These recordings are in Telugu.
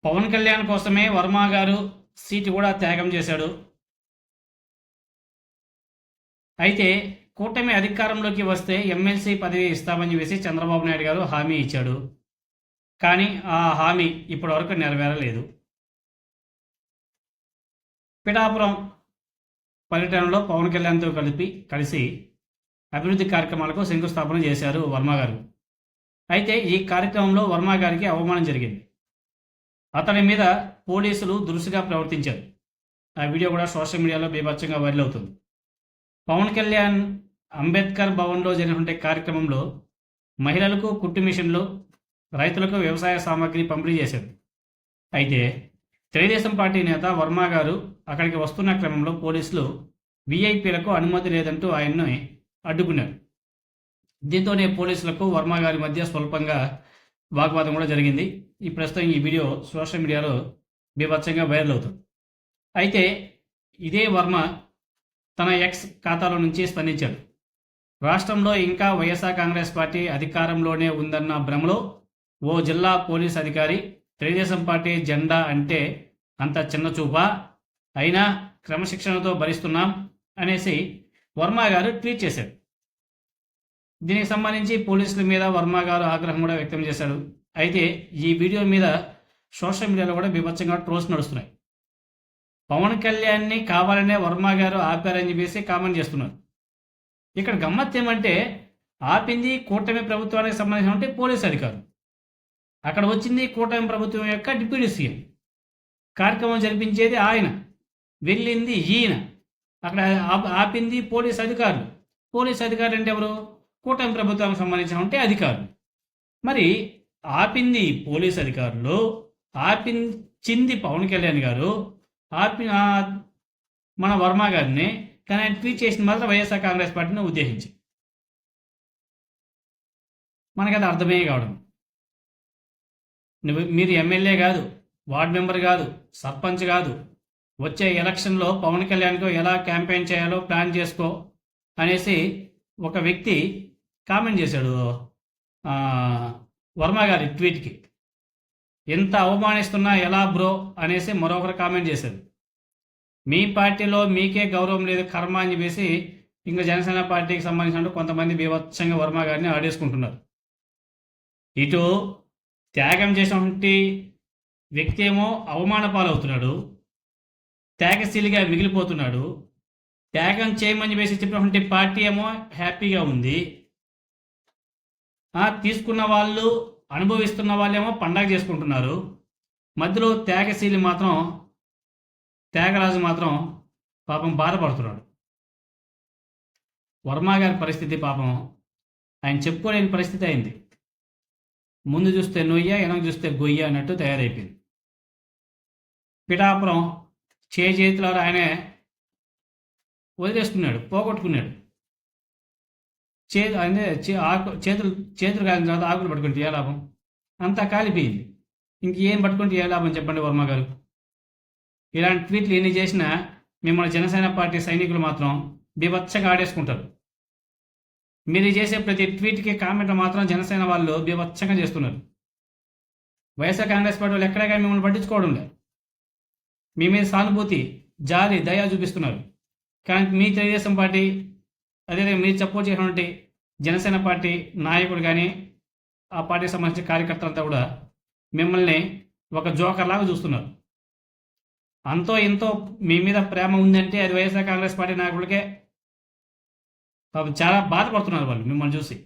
పవన్ కళ్యాణ్ కోసమే వర్మ గారు సీటు కూడా త్యాగం చేశాడు. అయితే కూటమి అధికారంలోకి వస్తే ఎమ్మెల్సీ పదవి ఇస్తామని చెప్పేసి చంద్రబాబు నాయుడు గారు హామీ ఇచ్చాడు. కానీ ఆ హామీ ఇప్పటివరకు నెరవేరలేదు. పిఠాపురం పర్యటనలో పవన్ కళ్యాణ్తో కలిసి అభివృద్ధి కార్యక్రమాలకు శంకుస్థాపన చేశారు వర్మ గారు. అయితే ఈ కార్యక్రమంలో వర్మ గారికి అవమానం జరిగింది. అతని మీద పోలీసులు దురుసుగా ప్రవర్తించారు. ఆ వీడియో కూడా సోషల్ మీడియాలో బీభత్సంగా వైరల్ అవుతుంది. పవన్ కళ్యాణ్ అంబేద్కర్ భవన్లో జరిగినటువంటి కార్యక్రమంలో మహిళలకు కుట్టు మిషన్లు, రైతులకు వ్యవసాయ సామాగ్రి పంపిణీ చేశారు. అయితే తెలుగుదేశం పార్టీ నేత వర్మ గారు అక్కడికి వస్తున్న క్రమంలో పోలీసులు వీఐపీలకు అనుమతి లేదంటూ ఆయన్ని అడ్డుకున్నారు. దీంతోనే పోలీసులకు వర్మ గారి మధ్య స్వల్పంగా వాగ్వాదం కూడా జరిగింది. ప్రస్తుతం ఈ వీడియో సోషల్ మీడియాలో బీభత్సంగా వైరల్ అవుతుంది. అయితే ఇదే వర్మ తన ఎక్స్ ఖాతాలో నుంచి స్పందించాడు. రాష్ట్రంలో ఇంకా వైఎస్ఆర్ కాంగ్రెస్ పార్టీ అధికారంలోనే ఉందన్న భ్రమలో ఓ జిల్లా పోలీస్ అధికారి తెలుగుదేశం పార్టీ జెండా అంటే అంత చిన్న చూపా, అయినా క్రమశిక్షణతో భరిస్తున్నాం అనేసి వర్మ గారు ట్వీట్ చేశాడు. దీనికి సంబంధించి పోలీసుల మీద వర్మ గారు ఆగ్రహం కూడా వ్యక్తం చేశాడు. అయితే ఈ వీడియో మీద సోషల్ మీడియాలో కూడా బీభత్సంగా ట్రోల్స్ నడుస్తున్నాయి. పవన్ కళ్యాణ్ని కావాలనే వర్మ గారు ఆపారని చెప్పేసి కామెంట్ చేస్తున్నారు. ఇక్కడ గమ్మత్ ఏమంటే ఆపింది కూటమి ప్రభుత్వానికి సంబంధించినటువంటి పోలీసు అధికారులు. అక్కడ వచ్చింది కూటమి ప్రభుత్వం యొక్క డిప్యూటీ సీఎం. కార్యక్రమం జరిపించేది ఆయన, వెళ్ళింది ఈయన. అక్కడ ఆపింది పోలీసు అధికారులు. పోలీసు అధికారులు అంటే ఎవరు? కూటమి ప్రభుత్వానికి సంబంధించినటువంటి అధికారులు. మరి ఆపింది పోలీసు అధికారులు, ఆపించింది పవన్ కళ్యాణ్ గారు, మన వర్మ గారిని. కానీ ఆయన ట్వీట్ చేసిన మాత్రం వైఎస్ఆర్ కాంగ్రెస్ పార్టీని ఉద్దేశించి. మనకది అర్థమే కావడం. మీరు ఎమ్మెల్యే కాదు, వార్డు మెంబర్ కాదు, సర్పంచ్ కాదు. వచ్చే ఎలక్షన్లో పవన్ కళ్యాణ్కు ఎలా క్యాంపెయిన్ చేయాలో ప్లాన్ చేసుకో అనేసి ఒక వ్యక్తి కామెంట్ చేశాడు వర్మ గారి ట్వీట్కి. ఎంత అవమానిస్తున్నా ఎలా బ్రో అనేసి మరొకరు కామెంట్ చేశారు. మీ పార్టీలో మీకే గౌరవం లేదు కర్మ అని చెప్పేసి ఇంకా జనసేన పార్టీకి సంబంధించిన కొంతమంది బీభత్సంగా వర్మ గారిని ఆడేసుకుంటున్నారు. ఇటు త్యాగం చేసినటువంటి వ్యక్తి ఏమో అవమాన పాలవుతున్నాడు, త్యాగశీలిగా మిగిలిపోతున్నాడు. త్యాగం చేయమని చెప్పేసి చెప్పినటువంటి పార్టీ ఏమో హ్యాపీగా ఉంది. తీసుకున్న వాళ్ళు, అనుభవిస్తున్న వాళ్ళేమో పండగ చేసుకుంటున్నారు. మధ్యలో త్యాగశీలి మాత్రం, త్యాగరాజు మాత్రం పాపం బాధపడుతున్నాడు. వర్మ గారి పరిస్థితి పాపం ఆయన చెప్పుకోలేని పరిస్థితి అయింది. ముందు చూస్తే నొయ్య, వెనక చూస్తే గొయ్య అన్నట్టు తయారైపోయింది. పిఠాపురం చేతిలో ఆయనే వదిలేసుకున్నాడు, పోగొట్టుకున్నాడు. చేతులు కాలిన తర్వాత ఆకులు పట్టుకుంటే ఏ లాభం? అంతా కాలిపోయింది. ఇంకేం పట్టుకుంటే ఏ లాభం చెప్పండి వర్మ గారు? ఇలాంటి ట్వీట్లు ఎన్ని చేసినా మిమ్మల్ని జనసేన పార్టీ సైనికులు మాత్రం బీభత్సంగా ఆడేసుకుంటారు. మీరు చేసే ప్రతి ట్వీట్కి కామెంట్ మాత్రం జనసేన వాళ్ళు బీభత్సంగా చేస్తున్నారు. వైఎస్ఆర్ కాంగ్రెస్ పార్టీ వాళ్ళు ఎక్కడే కానీ మిమ్మల్ని పట్టించుకోవడం లేదు. మీ మీద సానుభూతి, జాలి, దయ చూపిస్తున్నారు. కానీ మీ తెలుగుదేశం పార్టీ, అదేవిధంగా మీరు సపోర్ట్ చేసినటువంటి జనసేన పార్టీ నాయకుడు కానీ ఆ పార్టీకి సంబంధించిన కార్యకర్తలంతా కూడా మిమ్మల్ని ఒక జోకర్లాగా చూస్తున్నారు. అంతో ఎంతో మీ మీద ప్రేమ ఉందంటే అది వైఎస్ఆర్ కాంగ్రెస్ పార్టీ నాయకులకే. చాలా బాధపడుతున్నారు వాళ్ళు మిమ్మల్ని చూసి.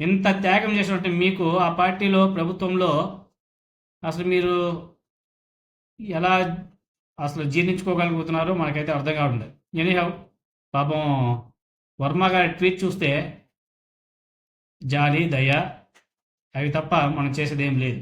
ఇంత త్యాగం చేసినట్టు మీకు ఆ పార్టీలో, ప్రభుత్వంలో అసలు మీరు ఎలా అసలు జీర్ణించుకోగలుగుతున్నారో మనకైతే అర్థం కావట్లేదు. ఎనీహౌ పాపం వర్మ గారి ట్వీట్ చూస్తే జాలి, దయ అవి తప్ప మనం చేసేది ఏం లేదు.